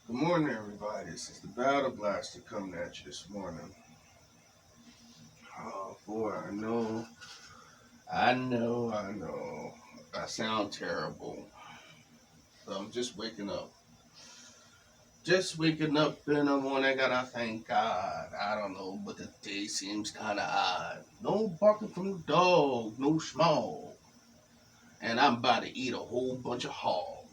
Good morning, everybody. This is the Battle Blaster coming at you this morning. Oh boy, I know. I sound terrible. But I'm just waking up. Just waking up in the morning. I gotta thank God. I don't know, but the day seems kind of odd. No barking from the dog, no small, and I'm about to eat a whole bunch of hog.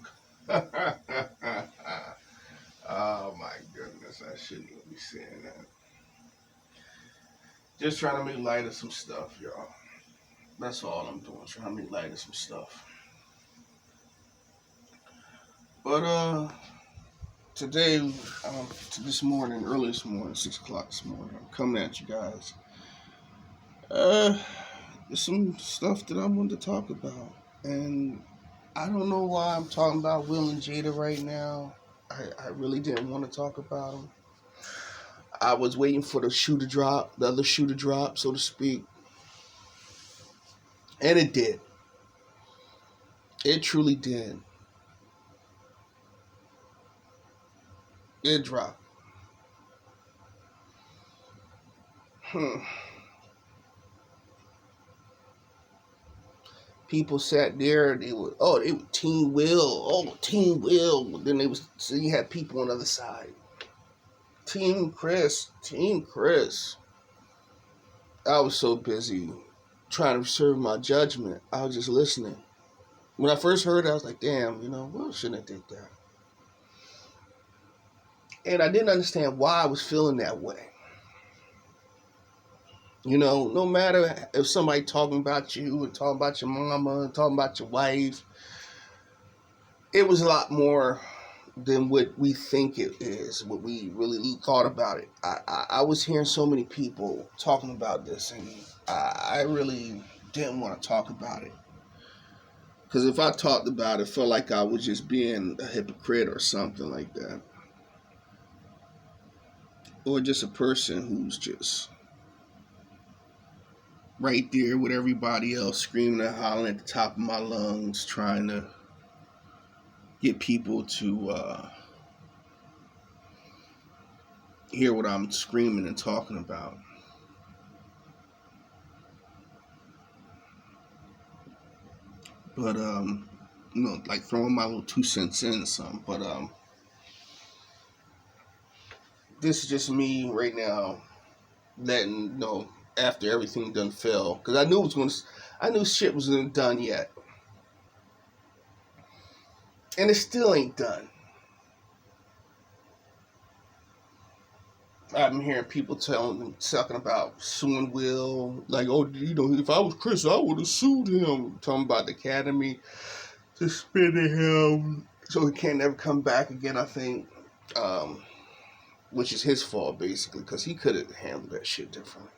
Oh my goodness, I shouldn't even be saying that. Just trying to make light of some stuff, y'all. That's all I'm doing, trying to make light of some stuff. But today, this morning, early this morning, 6 o'clock this morning, I'm coming at you guys. Uh, there's some stuff that I wanted to talk about, and I don't know why I'm talking about Will and Jada right now. I really didn't want to talk about them. I was waiting for the shoe to drop, the other shoe to drop, so to speak, and it did. It truly did. It dropped. Hmm. People sat there. They were Team Will. Oh, Team Will. Then they was so you had people on the other side. Team Chris. Team Chris. I was so busy trying to reserve my judgment. I was just listening. When I first heard it, I was like, damn, Will shouldn't have did that. And I didn't understand why I was feeling that way. No matter if somebody talking about you or talking about your mama, talking about your wife, it was a lot more than what we think it is, what we really thought about it. I was hearing so many people talking about this, and I really didn't want to talk about it. Because if I talked about it, I felt like I was just being a hypocrite or something like that. Or just a person who's just right there with everybody else, screaming and hollering at the top of my lungs, trying to get people to hear what I'm screaming and talking about. But like throwing my little 2 cents in or something. But this is just me right now, letting after everything done fell, because I knew shit wasn't done yet, and it still ain't done. I've been hearing people talking about suing Will, like, oh, if I was Chris, I would have sued him. Talking about the Academy suspending him so he can't never come back again. I think. Which is his fault basically, because he could have handled that shit differently.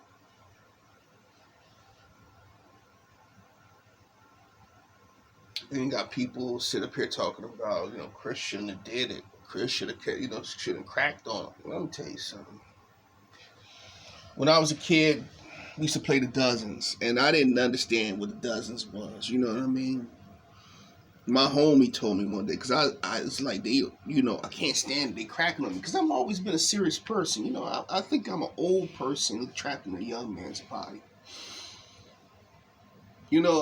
Then you got people sit up here talking about, Chris shouldn't have did it. Chris should have, shouldn't cracked on him. Let me tell you something. When I was a kid, we used to play the dozens, and I didn't understand what the dozens was. You know what I mean? My homie told me one day, because I it's like I can't stand it. They cracking on me, because I've always been a serious person. I think I'm an old person trapped in a young man's body.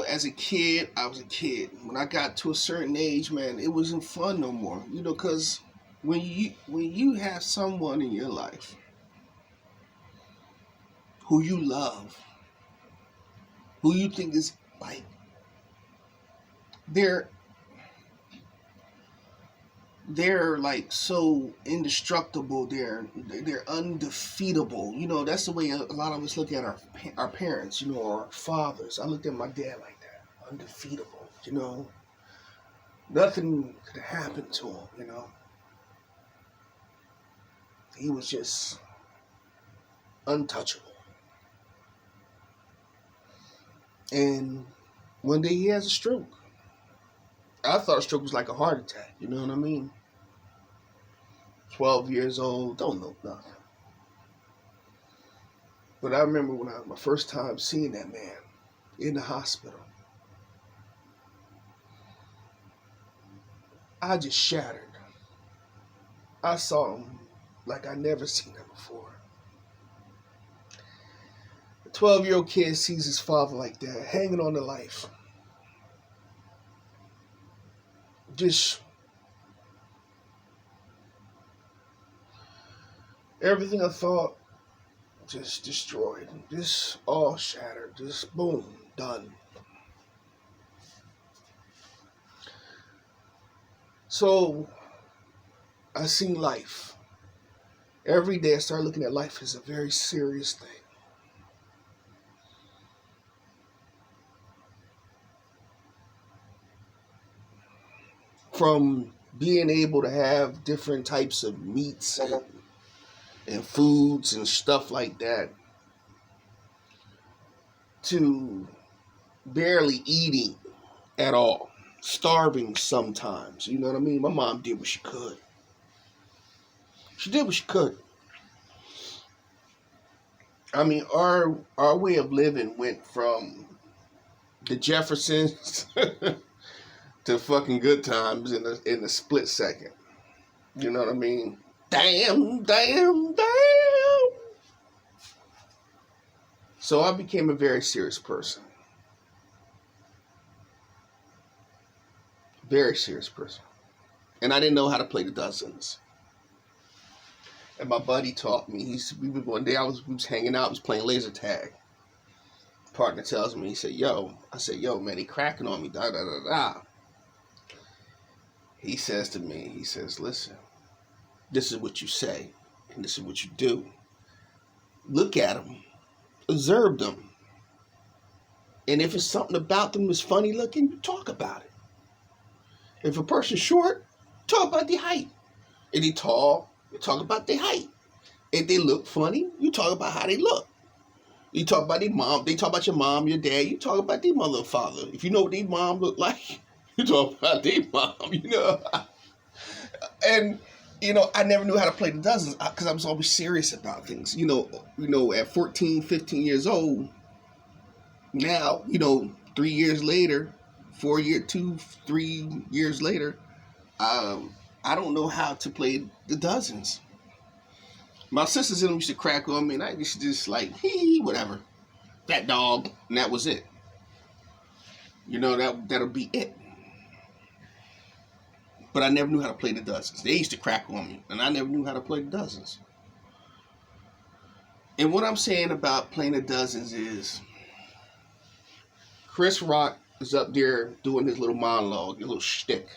As a kid, I was a kid. When I got to a certain age, man, it wasn't fun no more. Because when you have someone in your life who you love, who you think is like they're they're like so indestructible. They're undefeatable. That's the way a lot of us look at our parents. Or our fathers. I looked at my dad like that, undefeatable. Nothing could happen to him. He was just untouchable. And one day he has a stroke. I thought a stroke was like a heart attack. You know what I mean? 12 years old, don't know nothing. But I remember my first time seeing that man in the hospital. I just shattered. I saw him like I never seen him before. A 12-year-old kid sees his father like that, hanging on to life. Just everything I thought, just destroyed. Just all shattered. Just boom, done. So I seen life. Every day I started looking at life as a very serious thing. From being able to have different types of meats and foods and stuff like that, to barely eating at all, starving sometimes. You know what I mean? My mom did what she could. She did what she could. I mean, our way of living went from the Jeffersons to fucking good times in a split second. You know what I mean? Damn, damn, damn. So I became a very serious person. Very serious person. And I didn't know how to play the dozens. And my buddy taught me. One day we was hanging out, was playing laser tag. Partner tells me, he said, yo. I said, yo, man, he cracking on me, da da da da. He says to me, he says, listen, this is what you say, and this is what you do. Look at them, observe them. And if it's something about them that's funny looking, you talk about it. If a person's short, talk about the height. If they tall, you talk about their height. If they look funny, you talk about how they look. You talk about their mom. They talk about your mom, your dad. You talk about their mother and father. If you know what their mom look like, you talk about their mom, you know. And, you know, I never knew how to play the dozens because I was always serious about things. You know, at 14, 15 years old, now, 3 years later, 3 years later, I don't know how to play the dozens. My sisters and them used to crack on me, and I used to just like, hee, whatever. That dog, and that was it. That'll be it. But I never knew how to play the dozens. They used to crack on me, and I never knew how to play the dozens. And what I'm saying about playing the dozens is Chris Rock is up there doing his little monologue, his little shtick.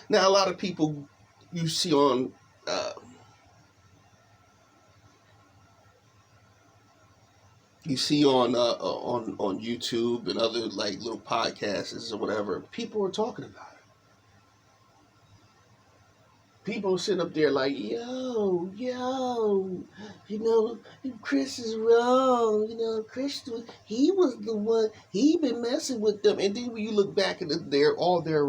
Now, a lot of people you see on on YouTube and other like little podcasts or whatever, people are talking about it. People are sitting up there like, yo, Chris is wrong. Chris, he was the one, he been messing with them. And then when you look back at all their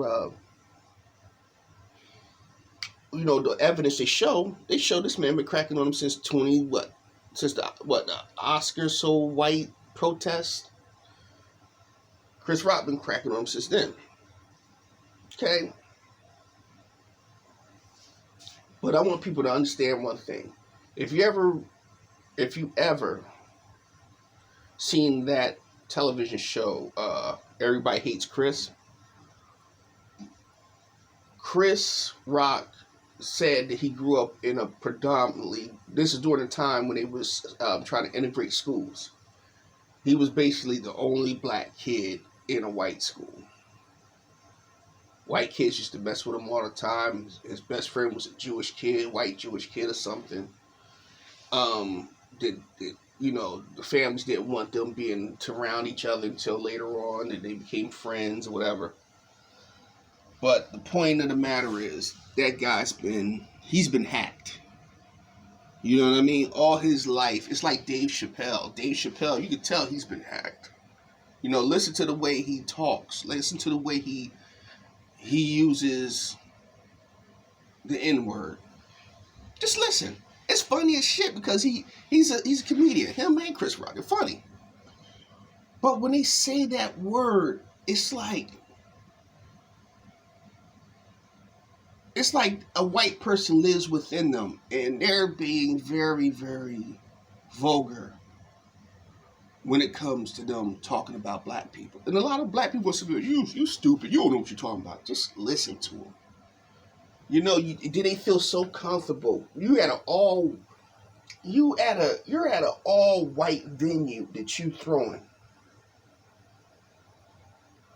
the evidence they show this man been cracking on them since the Oscar So White protest. Chris Rock been cracking on him since then. Okay? But I want people to understand one thing. If you ever seen that television show, Everybody Hates Chris, Chris Rock said that he grew up in this is during the time when they was trying to integrate schools. He was basically the only black kid in a white school. White kids used to mess with him all the time. His best friend was a Jewish kid, white Jewish kid or something. The families didn't want them being around each other until later on, and they became friends or whatever. But the point of the matter is that he's been hacked. You know what I mean? All his life. It's like Dave Chappelle. Dave Chappelle, you can tell he's been hacked. Listen to the way he talks. Listen to the way he uses the N-word. Just listen. It's funny as shit because he's a comedian. Him and Chris Rock are funny. But when they say that word, it's like it's like a white person lives within them, and they're being very, very vulgar when it comes to them talking about black people. And a lot of black people say, you stupid, you don't know what you're talking about. Just listen to them. You know, do they feel so comfortable? You're at an all white venue that you throwing.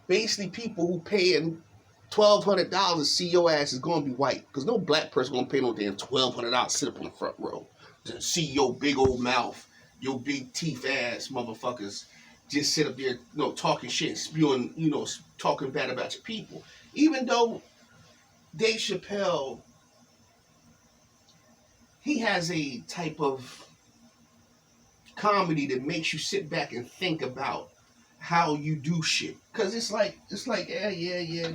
Basically, people who paying $1,200 to see your ass is gonna be white, because no black person gonna pay no damn $1,200 to sit up on the front row to see your big old mouth, your big teeth ass motherfuckers just sit up there, talking shit, spewing, talking bad about your people. Even though Dave Chappelle, he has a type of comedy that makes you sit back and think about how you do shit. Cause it's like, yeah,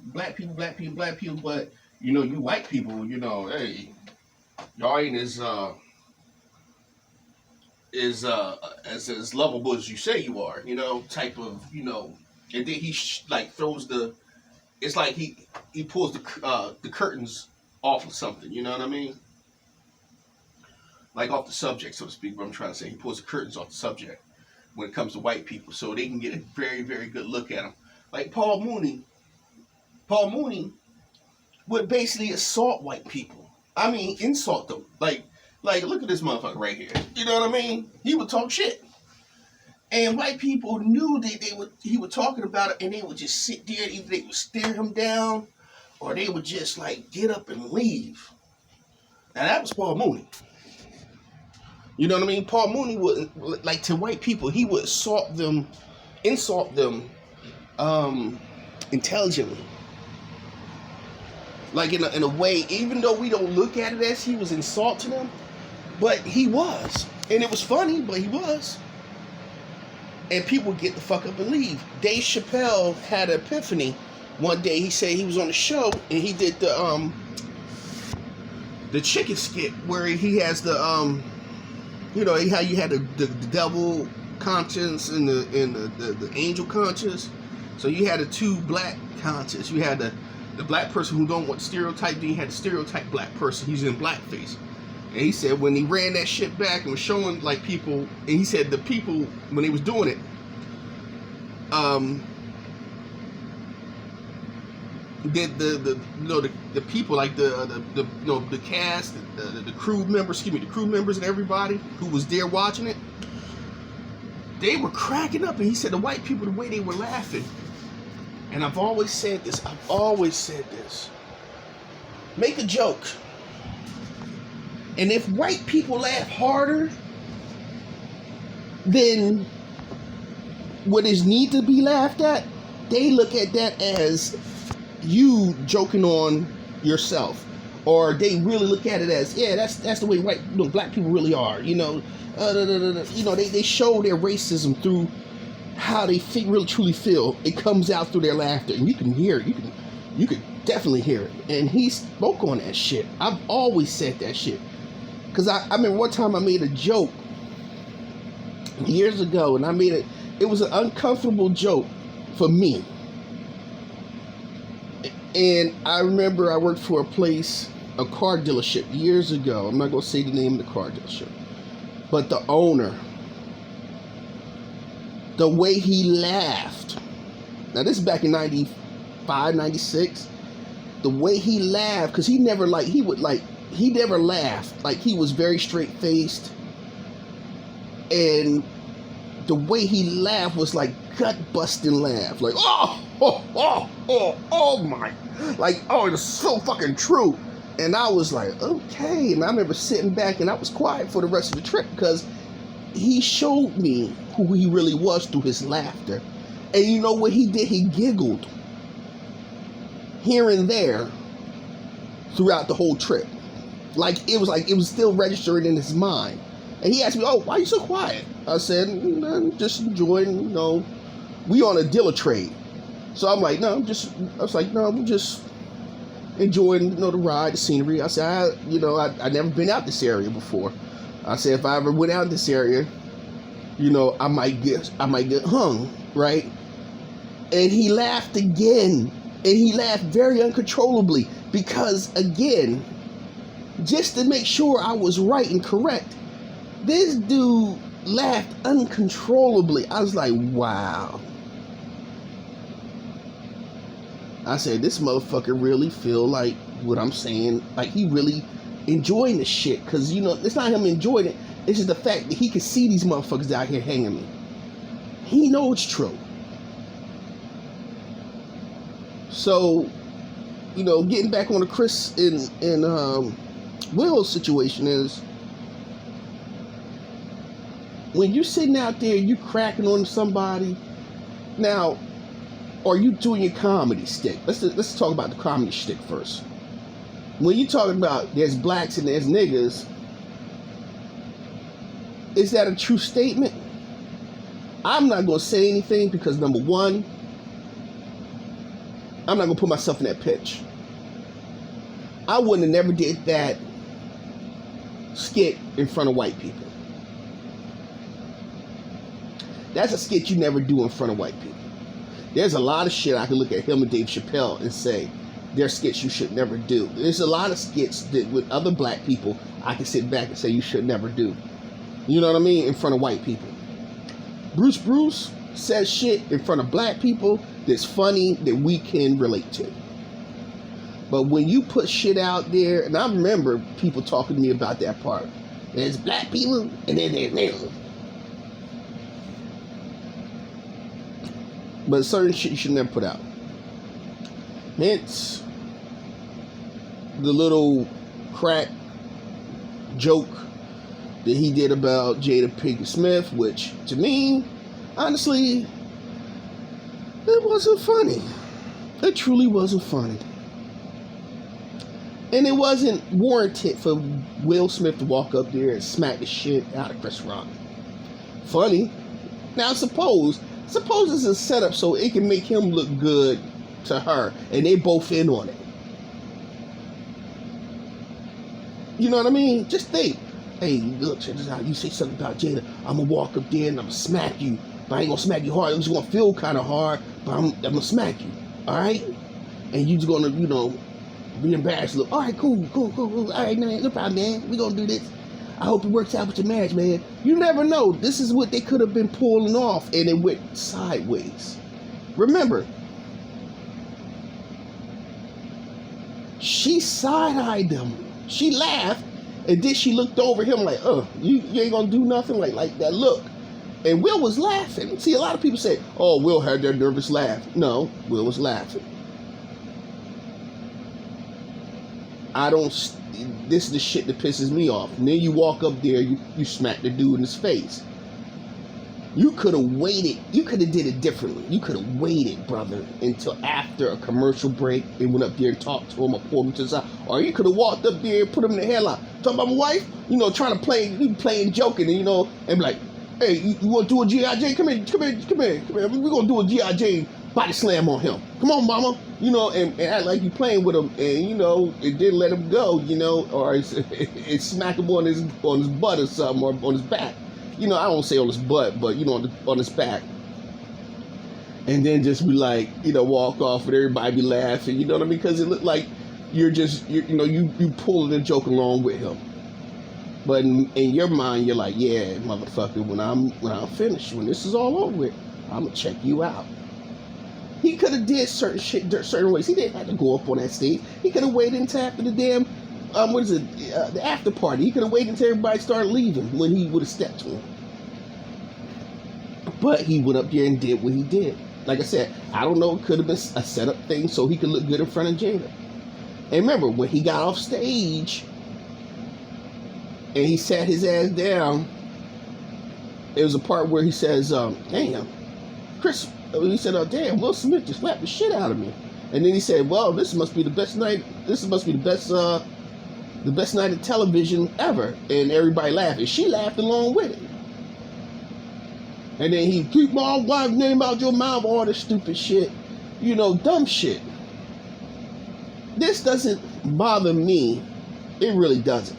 black people, but you white people, hey, y'all ain't as lovable as you say you are, type of, and then he throws it's like he pulls the curtains off of something, you know what I mean? Like off the subject, so to speak, what I'm trying to say. He pulls the curtains off the subject when it comes to white people, so they can get a very, very good look at them. Like Paul Mooney would basically assault white people. I mean, insult them. Like look at this motherfucker right here. You know what I mean? He would talk shit. And white people knew that he was talking about it, and they would just sit there. Either they would stare him down, or they would just get up and leave. Now that was Paul Mooney. You know what I mean? Paul Mooney would, to white people, he would insult them intelligently. Like in a way, even though we don't look at it as he was insulting them, but he was. And it was funny, but he was. And people get the fuck up and leave. Dave Chappelle had an epiphany one day. He said he was on the show and he did the chicken skit where he has the how you had the devil conscience and the angel conscience. So you had the two black conscience. You had the black person who don't want stereotype. Then you had the stereotype black person. He's in blackface. And he said when he ran that shit back and was showing people, and he said the people when they was doing it, the people the cast, the crew members, the crew members and everybody who was there watching it, they were cracking up. And he said the white people, the way they were laughing. And I've always said this. Make a joke. And if white people laugh harder than what is need to be laughed at, they look at that as you joking on yourself. Or they really look at it as, yeah, that's the way black people really are. They show their racism through how they really truly feel. It comes out through their laughter, and you can hear it. You can definitely hear it. And he spoke on that shit. I've always said that shit. Because I remember one time I made a joke years ago, and it was an uncomfortable joke for me. And I remember I worked for a car dealership years ago. I'm not going to say the name of the car dealership. But the owner, the way he laughed, now this is back in 95, 96, the way he laughed, because he never laughed. Like, he was very straight-faced. And the way he laughed was like gut-busting laugh. Like, oh my. Like, oh, it's so fucking true. And I was like, okay. And I remember sitting back and I was quiet for the rest of the trip because he showed me who he really was through his laughter. And you know what he did? He giggled here and there throughout the whole trip. It was still registering in his mind. And he asked me, why are you so quiet? I said, I'm just enjoying, we on a dealer trade. So I'm like, I'm just enjoying, the ride, the scenery. I said, I've never been out this area before. I said, if I ever went out this area, I might get hung, right? And he laughed again. And he laughed very uncontrollably. Because again, just to make sure I was right and correct, this dude laughed uncontrollably. I was like, wow. I said, this motherfucker really feel like what I'm saying, like he really enjoying the shit. Because, you know, it's not him enjoying it. It's just the fact that he can see these motherfuckers out here hanging me. He knows it's true. So, you know, getting back on the Chris and Will's situation is, when you sitting out there, you cracking on somebody. Now, are you doing your comedy stick? Let's talk about the comedy stick first. When you talking about there's blacks and there's niggas, is that a true statement? I'm not going to say anything because, number one, I'm not going to put myself in that pitch. I wouldn't have never did that skit in front of white people. That's a skit you never do in front of white people. There's a lot of shit I can look at him and Dave Chappelle and say, they're skits you should never do. There's a lot of skits that with other black people I can sit back and say you should never do. You know what I mean? In front of white people. Bruce says shit in front of black people that's funny that we can relate to. But when you put shit out there, and I remember people talking to me about that part. There's black people and then there's niggas. But certain shit you should never put out. Hence, the little crack joke that he did about Jada Pinkett Smith, which, to me, honestly, it wasn't funny. It truly wasn't funny. And it wasn't warranted for Will Smith to walk up there and smack the shit out of Chris Rock. Funny. Now, suppose it's a setup so it can make him look good to her, and they both in on it. You know what I mean? Just think, hey, look, check this out. You say something about Jada, I'm gonna walk up there and I'm gonna smack you, but I ain't gonna smack you hard. I'm just gonna feel kind of hard, but I'm gonna smack you. All right? And you just gonna, you know, be embarrassed. Look, all right, cool. All right, man, no problem, man. We gonna do this. I hope it works out with your marriage, man. You never know. This is what they could have been pulling off, and it went sideways. Remember, she side-eyed them. She laughed, and then she looked over him like, you ain't gonna do nothing? Like that look. And Will was laughing. See, a lot of people say, oh, Will had that nervous laugh. No, Will was laughing. This is the shit that pisses me off. And then you walk up there, you smack the dude in his face. You could have waited. You could have did it differently. You could have waited, brother, until after a commercial break and went up there and talked to him or pulled him to the side. Or you could have walked up there and put him in the headlock. Talking about my wife, you know, trying to play, playing joking, and, you know, and be like, hey, you want to do a G.I.J.? Come here. We're going to do a G.I.J. body slam on him. Come on, mama. You know, and act like you playing with him, and, you know, it didn't let him go, you know, or it smack him on his butt or something, or on his back. You know, I don't say on his butt, but, you know, on his back. And then just be like, you know, walk off and everybody be laughing, you know what I mean? Because it looked like you pulling the joke along with him. But in your mind, you're like, yeah, motherfucker, when I'm finished, when this is all over with, I'm going to check you out. He could have did certain shit certain ways. He didn't have to go up on that stage. He could have waited until after the damn, the after party. He could have waited until everybody started leaving when he would have stepped to him. But he went up there and did what he did. Like I said, I don't know, it could have been a setup thing so he could look good in front of Jada. And remember, when he got off stage and he sat his ass down, it was a part where he says, damn, Chris, he said, damn, Will Smith just slapped the shit out of me. And then he said, well, this must be the best night, the best night of television ever. And everybody laughed. And she laughed along with it. And then he, keep my wife's name out your mouth, all this stupid shit. You know, dumb shit. This doesn't bother me. It really doesn't.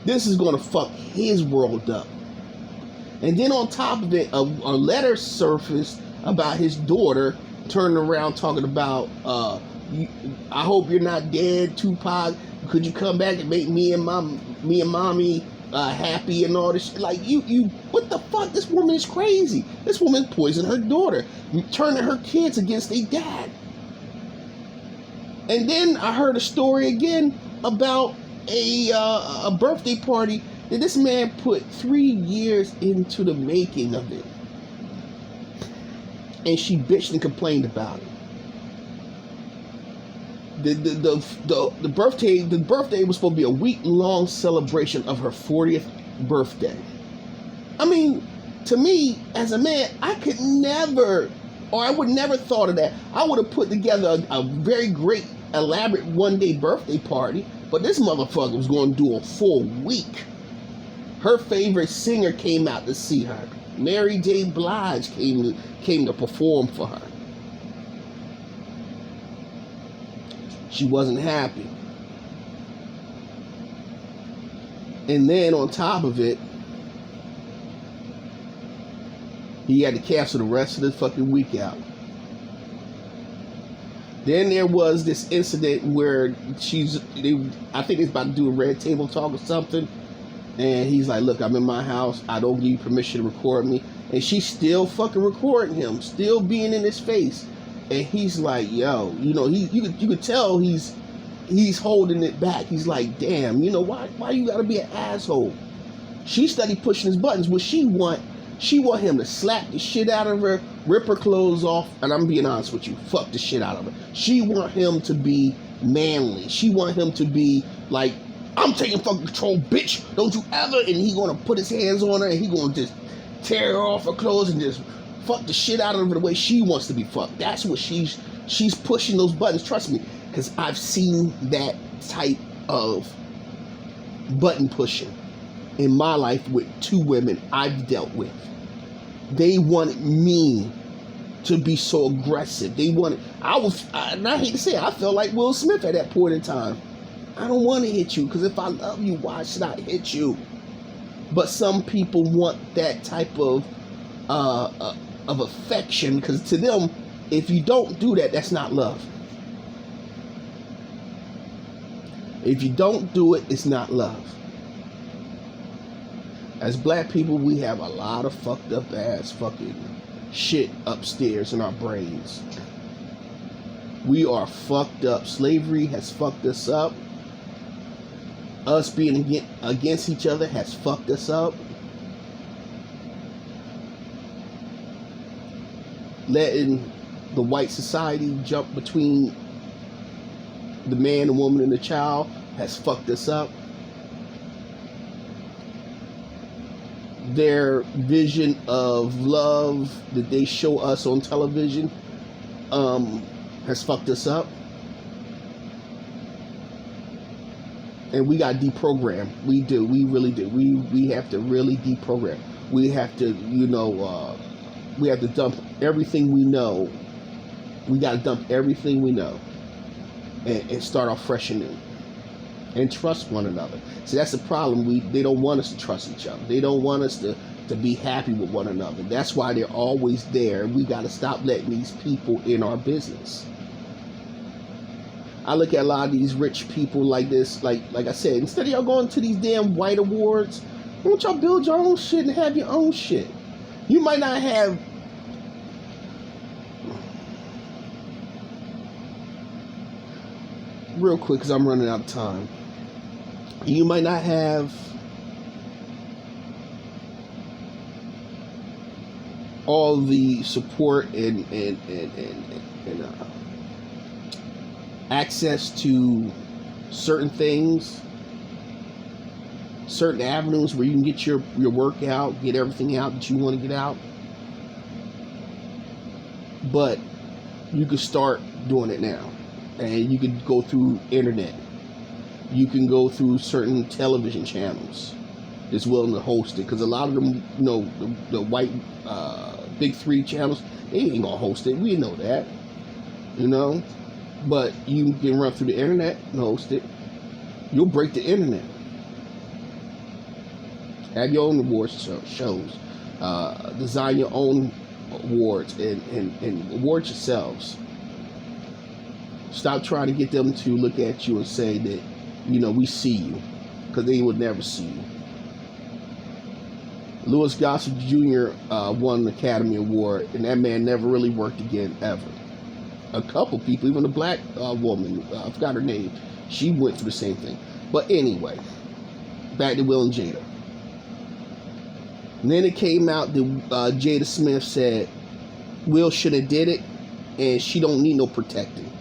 This is going to fuck his world up. And then on top of it, a letter surfaced about his daughter turning around talking about I hope you're not dead, Tupac. Could you come back and make me and mommy happy and all this shit? Like you what the fuck? This woman is crazy. This woman poisoned her daughter, turning her kids against their dad. And then I heard a story again about a birthday party that this man put 3 years into the making of it, and she bitched and complained about it. The birthday was supposed to be a week-long celebration of her 40th birthday. I mean, to me, as a man, I could never, or I would never thought of that. I would have put together a very great, elaborate one-day birthday party, but this motherfucker was going to do a full week. Her favorite singer came out to see her. Mary J. Blige came to perform for her. She wasn't happy. And then on top of it, he had to cancel the rest of the fucking week out. Then there was this incident where I think it's about to do a red table talk or something. And he's like, look, I'm in my house. I don't give you permission to record me. And she's still fucking recording him, still being in his face. And he's like, yo, you know, you could tell he's holding it back. He's like, damn, you know, why you gotta be an asshole? She started pushing his buttons. What she want him to slap the shit out of her, rip her clothes off, and I'm being honest with you, fuck the shit out of her. She want him to be manly. She want him to be like, I'm taking fucking control, bitch. Don't you ever. And he gonna put his hands on her and he gonna just tear her off her clothes and just fuck the shit out of her the way she wants to be fucked. That's what she's pushing those buttons. Trust me, because I've seen that type of button pushing in my life with 2 women I've dealt with. They wanted me to be so aggressive. They wanted, and I hate to say it, I felt like Will Smith at that point in time. I don't want to hit you, because if I love you, why should I hit you? But some people want that type of affection, because to them, if you don't do that, that's not love. If you don't do it, it's not love. As black people, we have a lot of fucked up ass fucking shit upstairs in our brains. We are fucked up. Slavery has fucked us up. Us being against each other has fucked us up. Letting the white society jump between the man, the woman, and the child has fucked us up. Their vision of love that they show us on television has fucked us up. And we got deprogrammed. We do. We really do. We have to really deprogram. We have to, we have to dump everything we know. We got to dump everything we know and start off fresh and new. And trust one another. See, that's the problem. They don't want us to trust each other. They don't want us to be happy with one another. That's why they're always there. We got to stop letting these people in our business. I look at a lot of these rich people like this, like I said, instead of y'all going to these damn white awards, why don't y'all build your own shit and have your own shit? You might not have real quick, because I'm running out of time. You might not have all the support and access to certain things, certain avenues where you can get your work out, get everything out that you want to get out. But you can start doing it now. And you can go through internet. You can go through certain television channels that's willing to host it. Because a lot of them, the white big 3 channels, they ain't gonna host it. We know that, But you can run through the internet and host it. You'll break the internet. Have your own awards shows. Design your own awards and award yourselves. Stop trying to get them to look at you and say that, we see you, because they would never see you. Louis Gossett Jr. Won an Academy Award, and that man never really worked again, ever. A couple people, even a black woman, I forgot her name, she went through the same thing. But anyway, back to Will and Jada. And then it came out that Jada Smith said Will should have did it, and she don't need no protecting.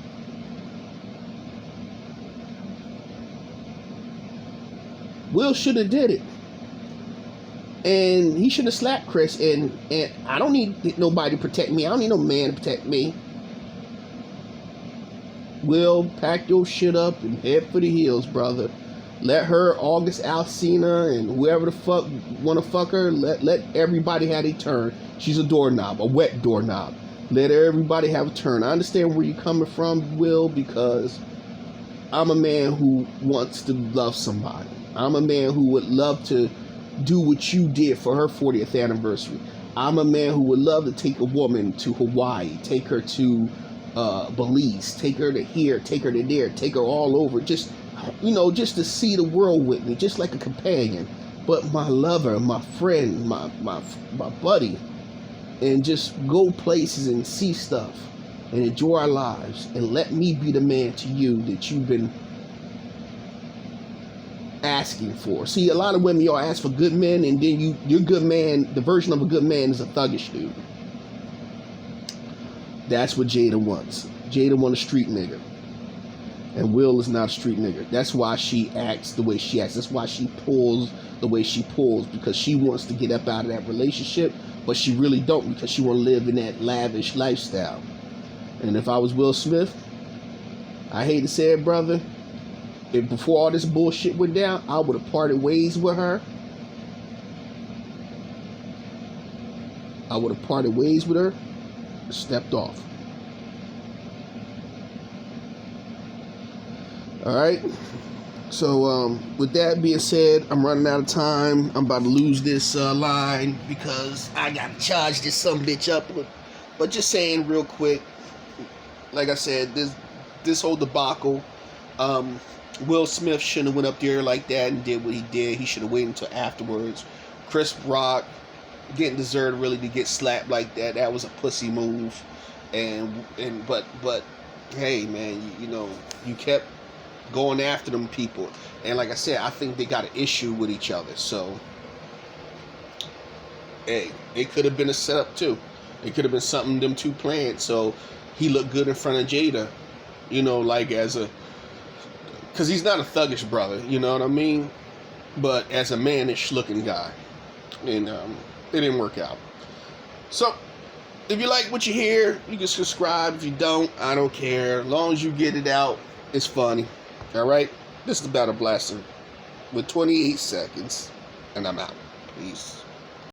Will should have did it. And he should have slapped Chris. And I don't need nobody to protect me. I don't need no man to protect me. Will, pack your shit up and head for the hills, brother. Let her, August Alsina, and whoever the fuck want to fuck her, let everybody have a turn. She's a doorknob, a wet doorknob. Let everybody have a turn. I understand where you're coming from, Will, because I'm a man who wants to love somebody. I'm a man who would love to do what you did for her 40th anniversary. I'm a man who would love to take a woman to Hawaii, take her to Belize, take her to here, take her to there, take her all over, just to see the world with me, just like a companion. But my lover, my friend, my buddy, and just go places and see stuff and enjoy our lives, and let me be the man to you that you've been asking for. See, a lot of women, y'all ask for good men, and then your good man, the version of a good man, is a thuggish dude. That's what Jada wants. Jada wants a street nigga, and Will is not a street nigga. That's why she acts the way she acts. That's why she pulls the way she pulls, because she wants to get up out of that relationship, but she really don't, because she want to live in that lavish lifestyle. And if I was Will Smith, I hate to say it, brother, if before all this bullshit went down, I would have parted ways with her. I would have parted ways with her, stepped off. All right. So with that being said, I'm running out of time. I'm about to lose this line because I got to charge this sumbitch up. But just saying real quick, like I said, this whole debacle, Will Smith shouldn't have went up there like that and did what he did. He should have waited until afterwards. Chris Rock didn't deserve really to get slapped like that. That was a pussy move. But hey, man, you kept going after them people. And like I said, I think they got an issue with each other. So, hey, it could have been a setup too. It could have been something them two planned. So he looked good in front of Jada, like because he's not a thuggish brother, you know what I mean? But as a mannish looking guy. And it didn't work out. So, if you like what you hear, you can subscribe. If you don't, I don't care. As long as you get it out, it's funny. Alright? This is the Battle Blaster with 28 seconds. And I'm out. Peace.